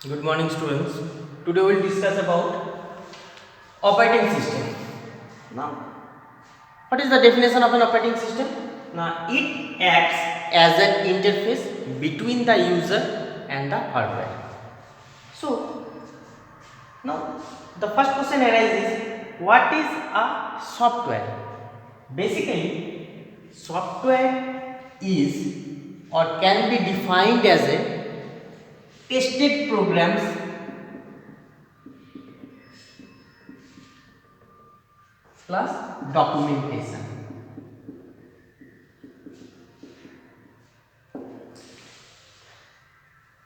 Good morning, students. Today we will discuss about operating system. Now, what is the definition of an operating system? Now, it acts as an interface between the user and the hardware. So, now the first question arises: what is a software? Basically, software is or can be defined as a tested programs plus documentation.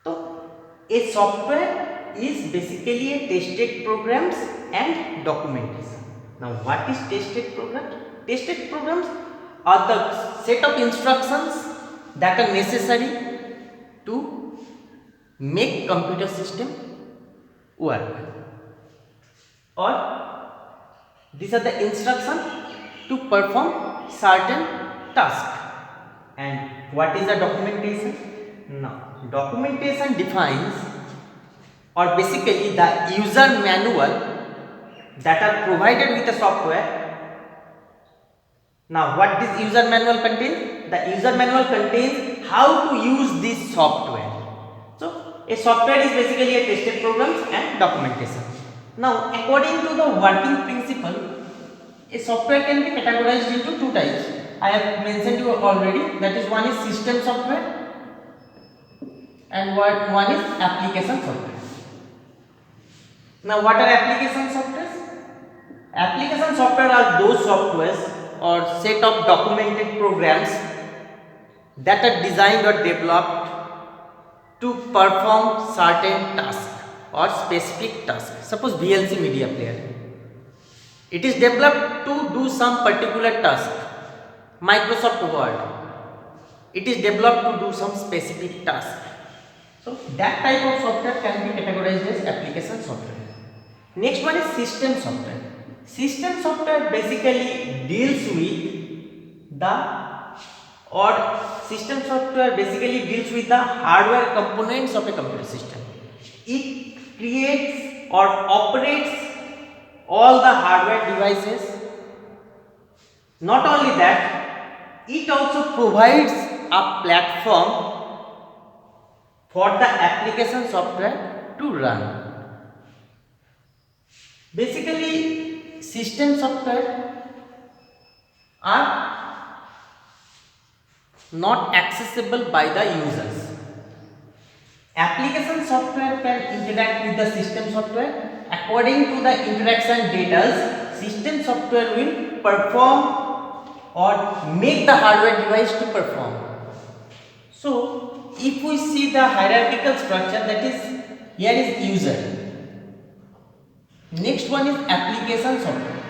So a software is basically a tested programs and documentation. Now what is tested programs? Tested programs are the set of instructions that are necessary to make computer system work, or these are the instructions to perform certain task. And what is the documentation? Now documentation defines or basically the user manual that are provided with the software. Now what this user manual contains? The user manual contains how to use this software. So a software is basically a tested programs and documentation. Now according to the working principle, a software can be categorized into two types. I have mentioned you already, that is, one is system software and one is application software. Now what are application softwares? Application software are those softwares or set of documented programs that are designed or developed to perform certain tasks or specific tasks. Suppose VLC media player. It is developed to do some particular task. Microsoft Word. It is developed to do some specific task. So that type of software can be categorized as application software. Next one is system software. System software basically deals with the or system software basically deals with the hardware components of a computer system. It creates or operates all the hardware devices. Not only that, it also provides a platform for the application software to run. Basically, system software are not accessible by the users. Application software can interact with the system software. According to the interaction data, system software will perform or make the hardware device to perform. So, if we see the hierarchical structure, that is, here is user. Next one is application software.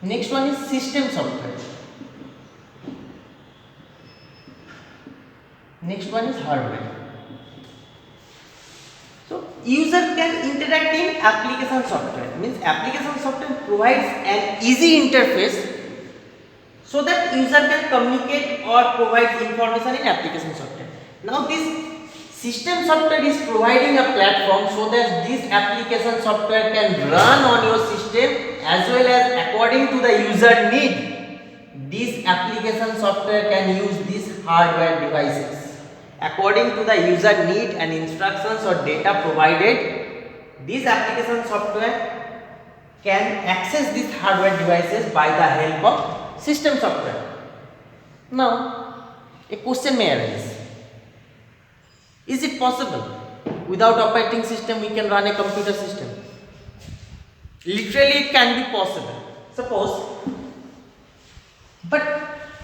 Next one is system software. Next one is hardware. So user can interact in application software. Means application software provides an easy interface so that user can communicate or provide information in application software. Now this system software is providing a platform so that this application software can run on your system, as well as according to the user need, this application software can use these hardware devices. According to the user need and instructions or data provided, this application software can access these hardware devices by the help of system software. Now, a question may arise. Is it possible without operating system we can run a computer system? Literally it can be possible. Suppose, but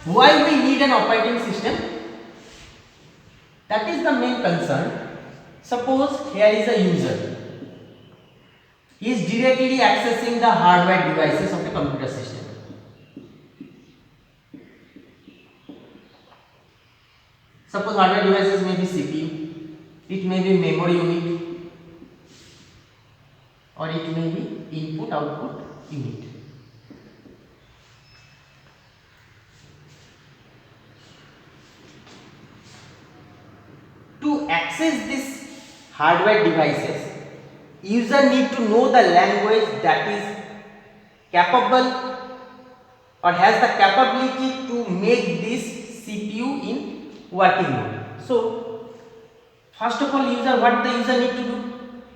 why we need an operating system? That is the main concern. Suppose here is a user. He is directly accessing the hardware devices of the computer system. Suppose hardware devices may be CPU, it may be memory unit, or it may be input output unit. To access this hardware devices, user need to know the language that is capable or has the capability to make this CPU in working mode. So first of all, what the user need to do?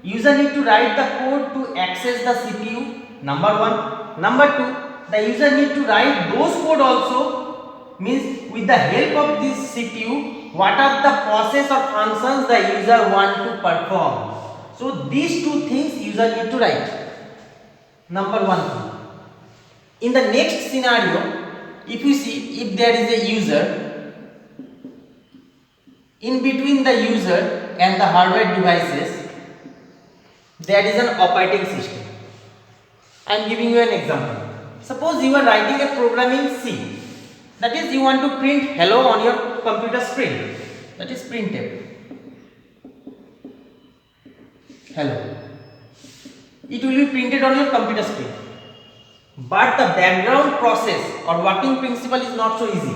User need to write the code to access the CPU, number one. Number two, the user need to write those code also, means with the help of this CPU, what are the process or functions the user want to perform. So these two things user need to write. Number one thing. In the next scenario, if you see, if there is a user, in between the user and the hardware devices, there is an operating system. I am giving you an example. Suppose you are writing a program in C. That is, you want to print hello on your computer screen. That is printf. Hello. It will be printed on your computer screen. But the background process or working principle is not so easy.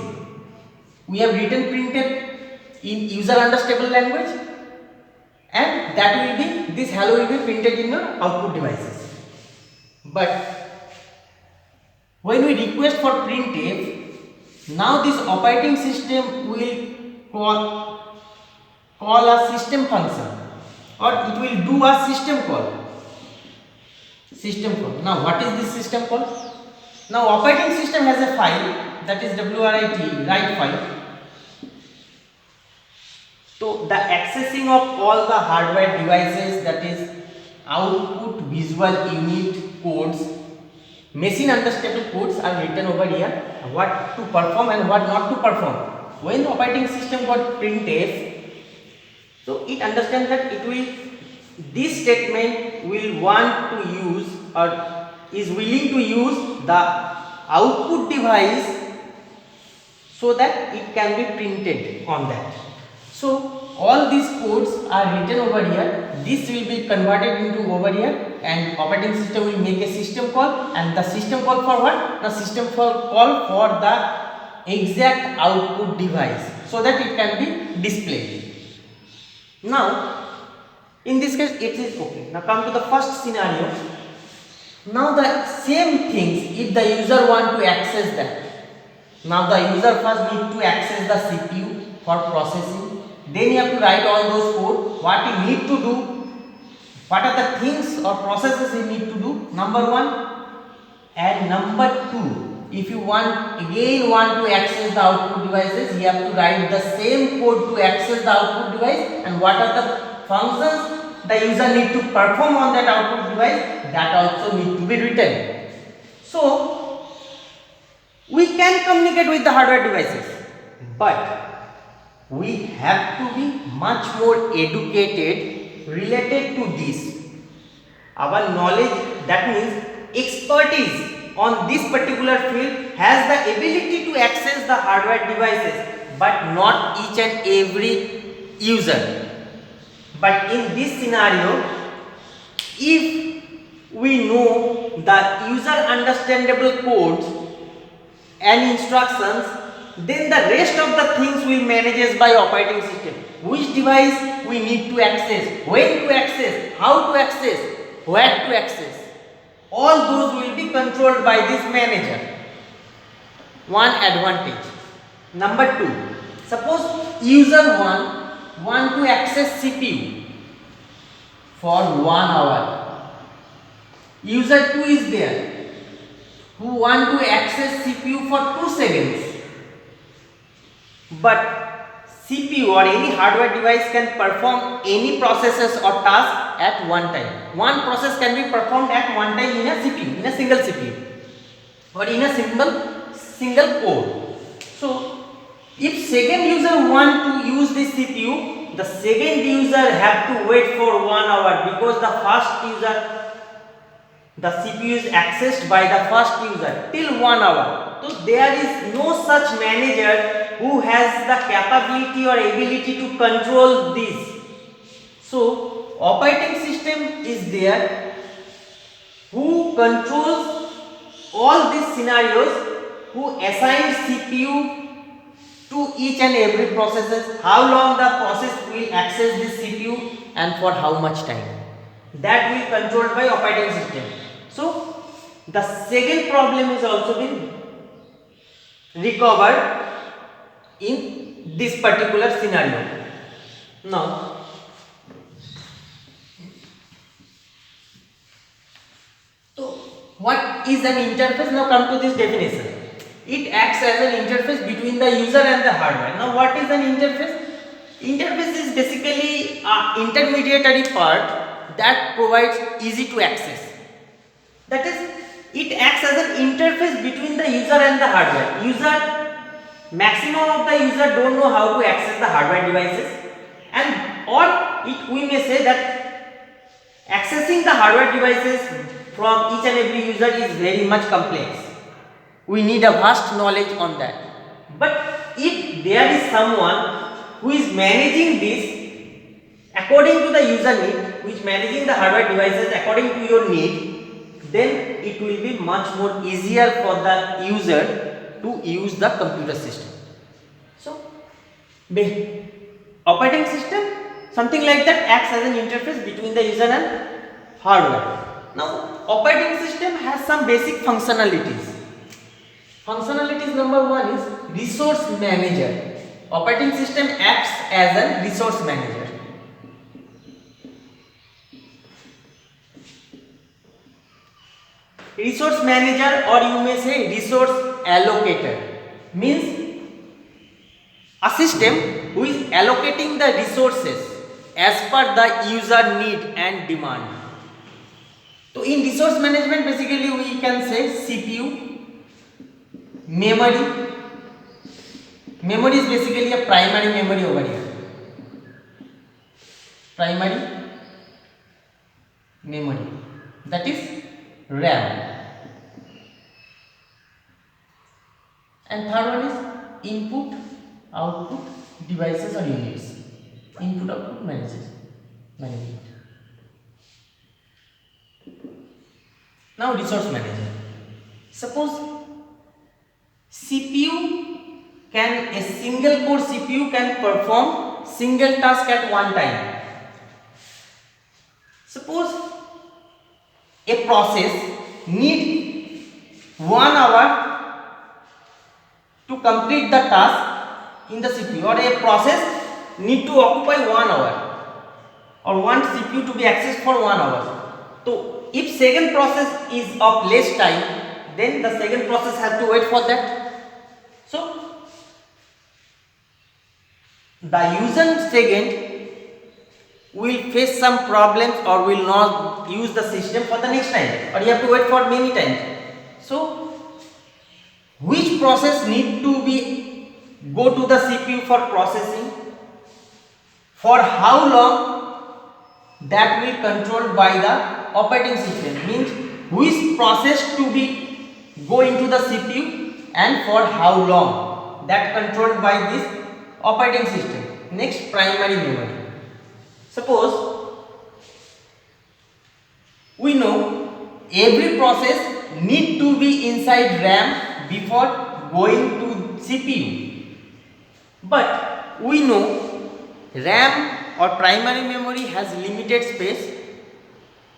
We have written printf in user understandable language, and that will be, this hello will be printed in your output devices. But when we request for printf, now this operating system will call a system function, or it will do a system call. Now what is this system call? Now operating system has a file, that is WRIT, write file. So the accessing of all the hardware devices, that is output visual unit codes, machine understandable codes are written over here, what to perform and what not to perform. When the operating system got printf, so it understands that it will, this statement will want to use or is willing to use the output device so that it can be printed on that. So all these codes are written over here. This will be converted into over here, and operating system will make a system call, and the system call for what? The system call for the exact output device so that it can be displayed. Now in this case it is okay. Now come to the first scenario. Now the same things, if the user want to access that, now the user first need to access the CPU for processing, then you have to write all those code, what you need to do, what are the things or processes you need to do, number one. And number two, if you want to access the output devices, you have to write the same code to access the output device, and what are the functions the user need to perform on that output device, that also need to be written. So we can communicate with the hardware devices, but we have to be much more educated related to this. Our knowledge, that means expertise on this particular field, has the ability to access the hardware devices, but not each and every user. But in this scenario, if we know the user understandable codes and instructions, then the rest of the things will managed by operating system. Which device we need to access, when to access, how to access, where to access, all those will be controlled by this manager. One advantage. Number two, suppose user 1 want to access CPU for 1 hour. User 2 is there who want to access CPU for 2 seconds. But CPU or any hardware device can perform any processes or task at one time. One process can be performed at one time in a CPU, in a single CPU, or in a single core. So if second user want to use this CPU, the second user have to wait for 1 hour, because the first user, the CPU is accessed by the first user till 1 hour. So there is no such manager who has the capability or ability to control this. So operating system is there who controls all these scenarios, who assigns CPU to each and every processes, how long the process will access this CPU and for how much time. That will controlled by operating system. So the second problem is also been recovered in this particular scenario. Now, so what is an interface? Now come to this definition. It acts as an interface between the user and the hardware. Now what is an interface? Interface is basically an intermediary part that provides easy to access. That is, it acts as an interface between the user and the hardware. Maximum of the user don't know how to access the hardware devices, and we may say that accessing the hardware devices from each and every user is very much complex. We need a vast knowledge on that. But if there is someone who is managing this according to the user need, who is managing the hardware devices according to your need, then it will be much more easier for the user to use the computer system. So, operating system, something like that, acts as an interface between the user and hardware. Now, operating system has some basic functionalities. Functionalities number one is resource manager. Operating system acts as a resource manager. Resource manager, or you may say resource allocator, means a system who is allocating the resources as per the user need and demand. So in resource management, basically we can say CPU, memory. Memory is basically a primary memory over here. Primary memory, that is RAM. And third one is input output devices or units. Input output management. Now resource manager. Suppose a single core CPU can perform single task at one time. Suppose a process need 1 hour to complete the task in the CPU, or a process need to occupy 1 hour, or one CPU to be accessed for 1 hour. So if second process is of less time, then the second process has to wait for that. So the user second will face some problems or will not use the system for the next time, or you have to wait for many times. So which process need to be go to the CPU for processing, for how long, that will controlled by the operating system, means which process to be go into the CPU and for how long, that controlled by this operating system. Next, primary memory. Suppose we know every process need to be inside RAM before going to CPU, but we know RAM or primary memory has limited space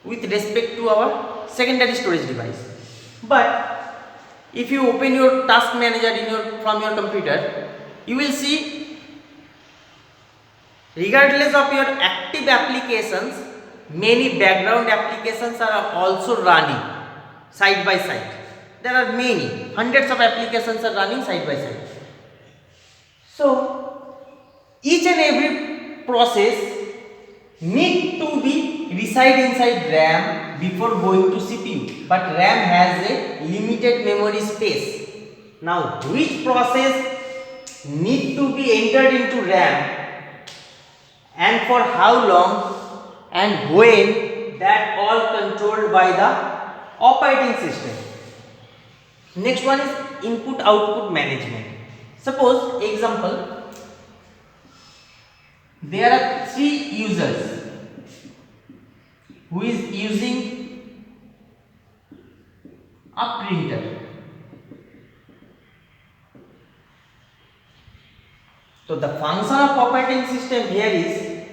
with respect to our secondary storage device. But if you open your task manager from your computer, you will see, regardless of your active applications, many background applications are also running side by side. There are many, hundreds of applications are running side by side. So each and every process need to be reside inside RAM before going to CPU, but RAM has a limited memory space. Now which process need to be entered into RAM and for how long and when, that all controlled by the operating system. Next one is input output management. Suppose example, there are 3 users who is using a printer. So the function of operating system here is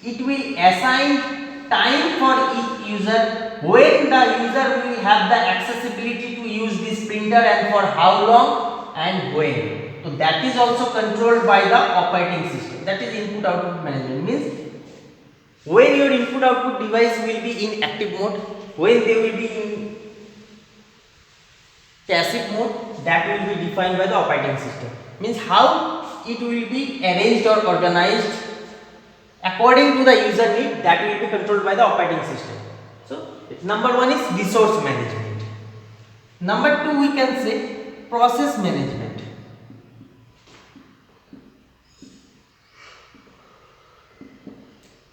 it will assign time for each user when the user will have the accessibility to use this printer and for how long and when. So that is also controlled by the operating system. That is input output management. Means when your input output device will be in active mode, when they will be in passive mode, that will be defined by the operating system. Means how it will be arranged or organized according to the user need, that will be controlled by the operating system. So number one is resource management. Number two, we can say process management.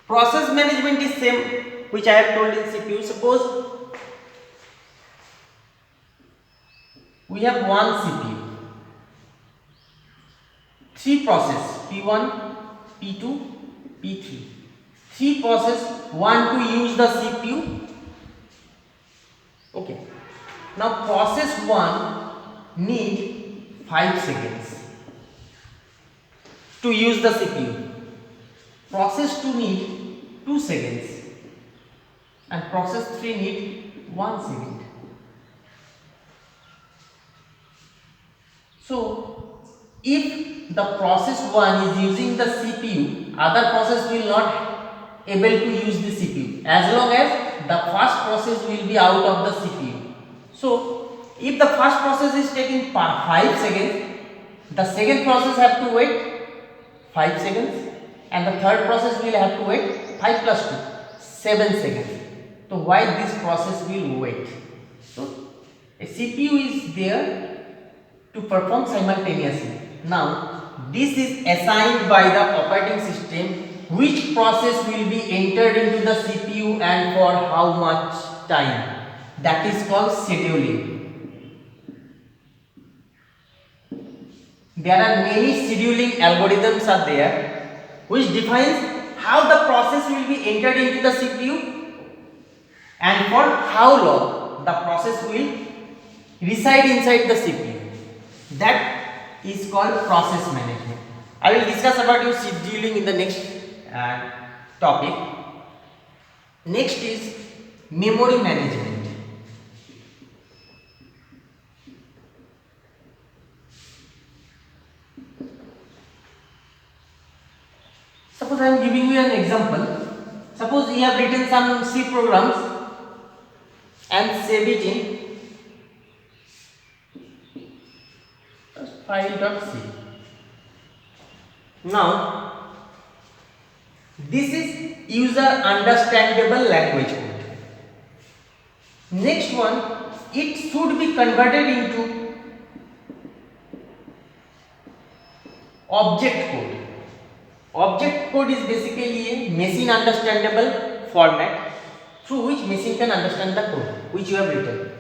Process management is same which I have told in CPU. Suppose we have one CPU, three process P1, P2, P3. Three process want to use the CPU. Okay. Now process 1 need 5 seconds to use the CPU. Process 2 need 2 seconds and process 3 need 1 second. So if the process 1 is using the CPU, other process will not able to use the CPU as long as the first process will be out of the CPU. So if the first process is taking 5 seconds, the second process have to wait 5 seconds and the third process will have to wait 5 plus 2, 7 seconds. So why this process will wait? So a CPU is there to perform simultaneously. Now this is assigned by the operating system which process will be entered into the CPU and for how much time. That is called scheduling. There are many scheduling algorithms are there which defines how the process will be entered into the CPU and for how long the process will reside inside the CPU. That is called process management. I will discuss about your scheduling in the next topic. Next is memory management. Suppose I am giving you an example. Suppose you have written some C programs and save it in file.c. Now this is user understandable language code. Next one, it should be converted into object code. Object code is basically a machine understandable format through which machine can understand the code which you have written.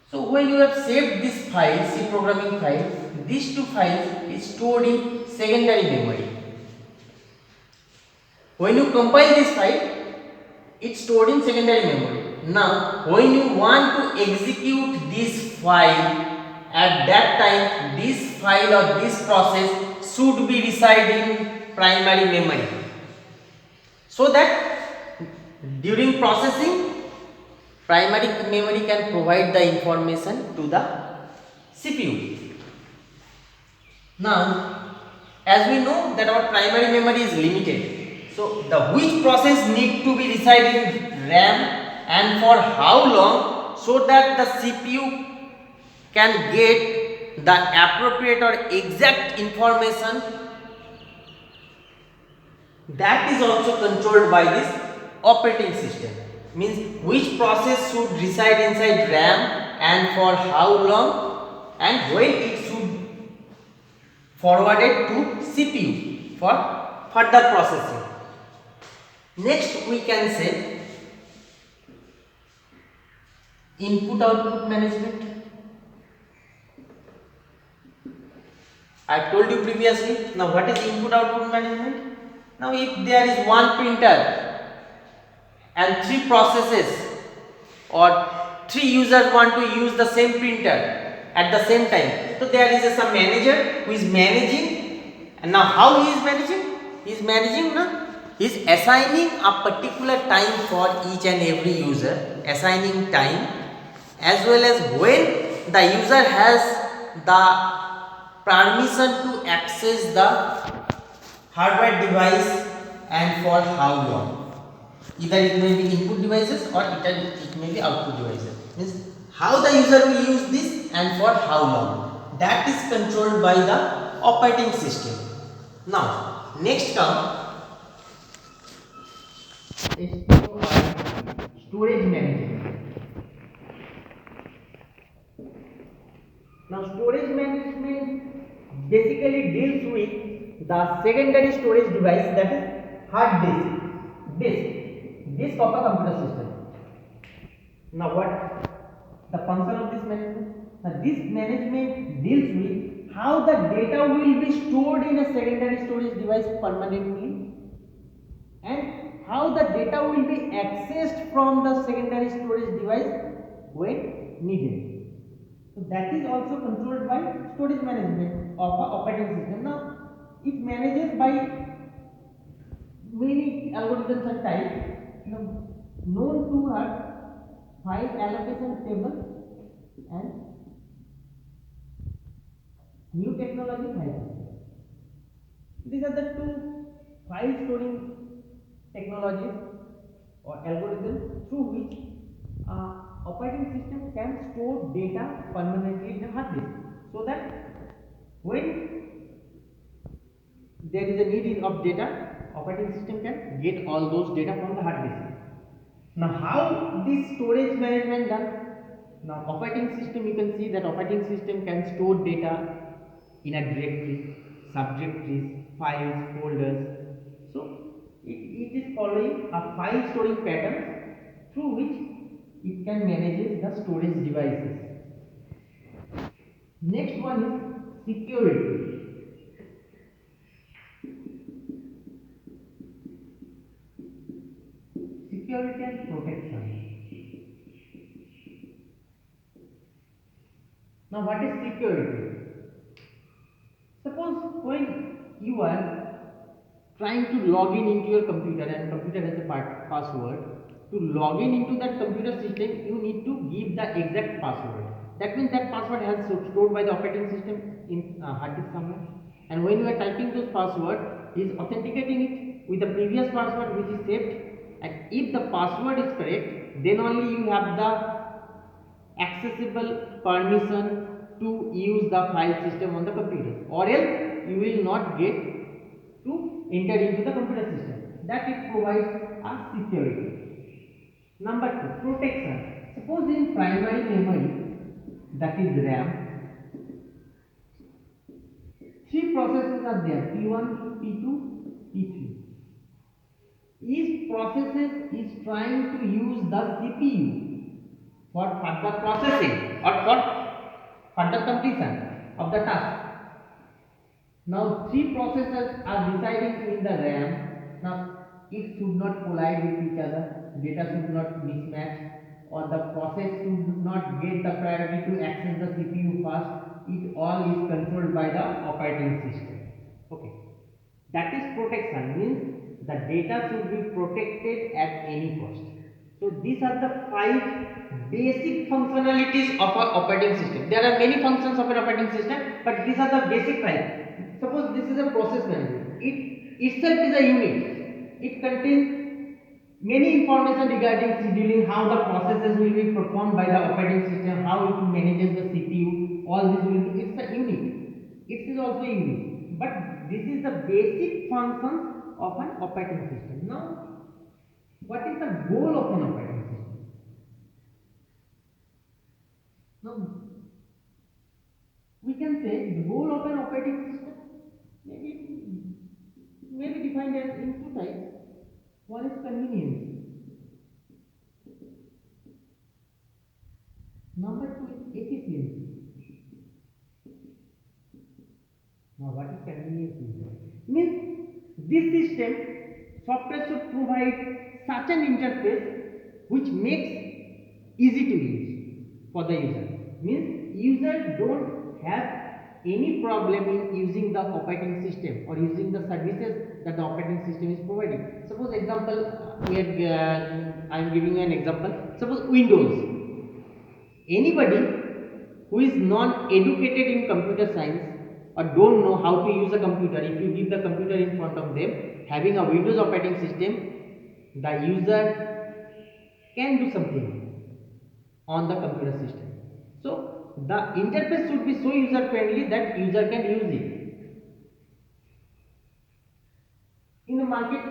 So when you have saved this file, C programming file, these two files is stored in secondary memory. When you compile this file, it's stored in secondary memory. Now when you want to execute this file, at that time this file or this process should be reside in primary memory, so that during processing primary memory can provide the information to the CPU. Now as we know that our primary memory is limited, so the which process need to be reside in RAM and for how long, so that the CPU can get the appropriate or exact information, that is also controlled by this operating system. Means which process should reside inside RAM and for how long and when it should forwarded to CPU for further processing. Next we can say input output management. I told you previously. Now what is input output management? Now if there is one printer and three processes or three users want to use the same printer at the same time. So there is some manager who is managing, and now how he is managing? He is managing now. He is assigning a particular time for each and every user, assigning time, as well as when the user has the permission to access the hardware device and for how long. Either it may be input devices or it may be output devices. Means how the user will use this and for how long. That is controlled by the operating system. Now next come storage management. Now storage management basically deals with the secondary storage device, that is hard disk of a computer system. Now what the function of this management? Now this management deals with how the data will be stored in a secondary storage device permanently, and how the data will be accessed from the secondary storage device when needed. So that is also controlled by storage management of a operating system. Now it manages by many algorithms and types, known to us file allocation table and new technology file. These are the two file storing technologies or algorithms through which operating system can store data permanently in a hard disk, so that when there is a need of data, operating system can get all those data from the hard disk. Now how this storage management done? Now operating system, you can see that operating system can store data in a directory, subdirectories, files, folders. So it is following a file storing pattern through which it can manage the storage devices. Next one is security. Security and protection. Now what is security? Suppose when you are trying to log in into your computer and computer has a password, to log in into that computer system you need to give the exact password. That means that password has stored by the operating system in hard disk somewhere, and when you are typing those password, he is authenticating it with the previous password which is saved, and if the password is correct, then only you have the accessible permission to use the file system on the computer, or else you will not get to enter into the computer system. That it provides a security. Number 2, protection. Suppose in primary memory, that is RAM, 3 processes are there, P1, P2, P3. Each process is trying to use the CPU for further processing or for further completion of the task. Now 3 processes are residing in the RAM. Now it should not collide with each other, data should not mismatch, or the process should not get the priority to access the CPU first. It all is controlled by the operating system. Okay, that is protection, means the data should be protected at any cost. So these are the 5 basic functionalities of an operating system. There are many functions of an operating system, but these are the basic 5. Suppose this is a process management. It itself is a unit. It contains many information regarding scheduling, how the processes will be performed by the operating system, how it manages the CPU. All this will be, it's a unit. It is also a unit. But this is the basic functions of an operating system. Now, what is the goal of an operating system? Now, we can say the goal of an operating system may be defined as in 2 types. One is convenience. Number 2 is efficiency. Now, what is convenience? Means this system software should provide such an interface which makes easy to use for the user. Means user don't have any problem in using the operating system or using the services that the operating system is providing. Suppose example, I am giving you an example. Suppose Windows. Anybody who is non-educated in computer science or don't know how to use a computer, if you give the computer in front of them having a Windows operating system, the user can do something on the computer system. So the interface should be so user friendly that user can use it. In the market,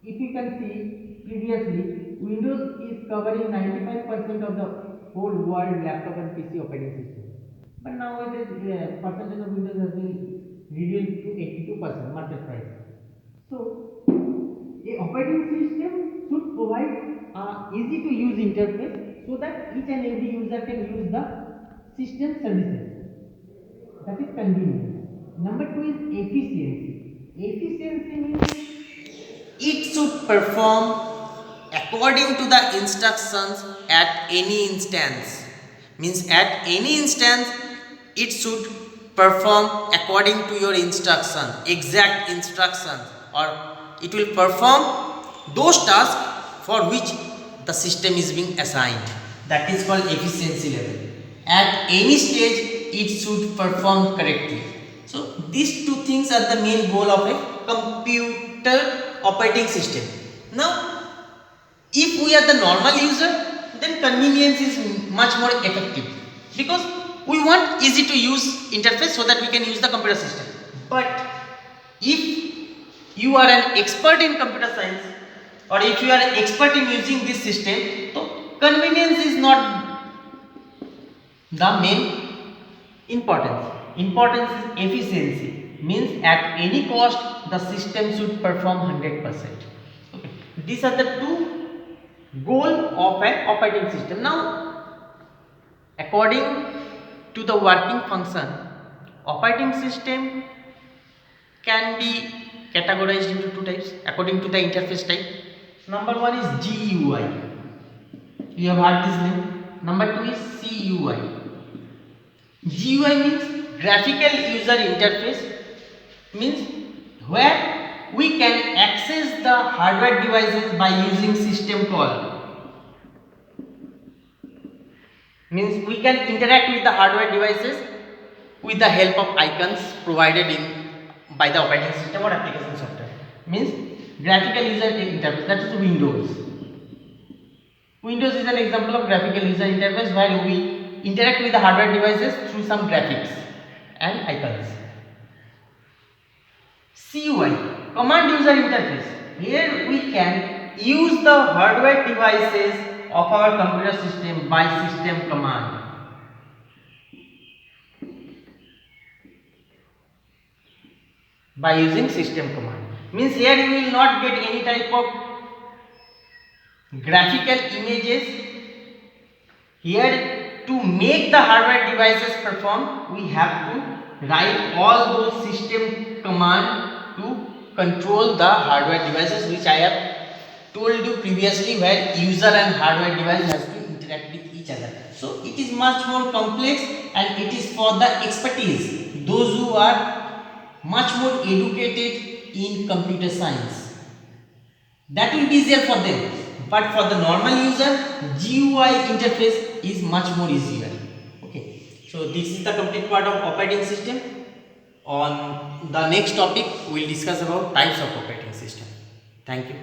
if you can see previously, Windows is covering 95% of the whole world laptop and PC operating system. But nowadays, percentage of Windows has been reduced to 82% market price. So, a operating system should provide easy to use interface so that each and every user can use the system services. That is convenient. Number 2 is efficiency. Efficiency means it should perform according to the instructions at any instance. Means at any instance it should perform according to your instruction, exact instructions, or it will perform those tasks for which the system is being assigned. That is called efficiency level. At any stage it should perform correctly. So these two things are the main goal of a computer operating system. Now if we are the normal user, then convenience is much more effective because we want easy to use interface so that we can use the computer system. But if you are an expert in computer science or if you are an expert in using this system, so convenience is not the main importance. Importance is efficiency. Means at any cost the system should perform 100%. Okay. These are the two goal of an operating system. Now according to the working function, operating system can be categorized into two types according to the interface type. Number 1 is GUI. You have heard this name. Number 2 is CUI. GUI means graphical user interface, means where we can access the hardware devices by using system call. Means we can interact with the hardware devices with the help of icons provided in by the operating system or application software. Means graphical user interface, that is Windows. Windows is an example of graphical user interface where we interact with the hardware devices through some graphics and icons. CUI, command user interface. Here we can use the hardware devices of our computer system by system command. By using system command. Means here you will not get any type of graphical images. Here to make the hardware devices perform, we have to write all those system command to control the hardware devices, which I have told you previously, where user and hardware device has to interact with each other. So it is much more complex and it is for the expertise, those who are much more educated in computer science. That will be easier for them. But for the normal user, GUI interface is much more easier. Okay. So this is the complete part of operating system. On the next topic, we will discuss about types of operating system. Thank you.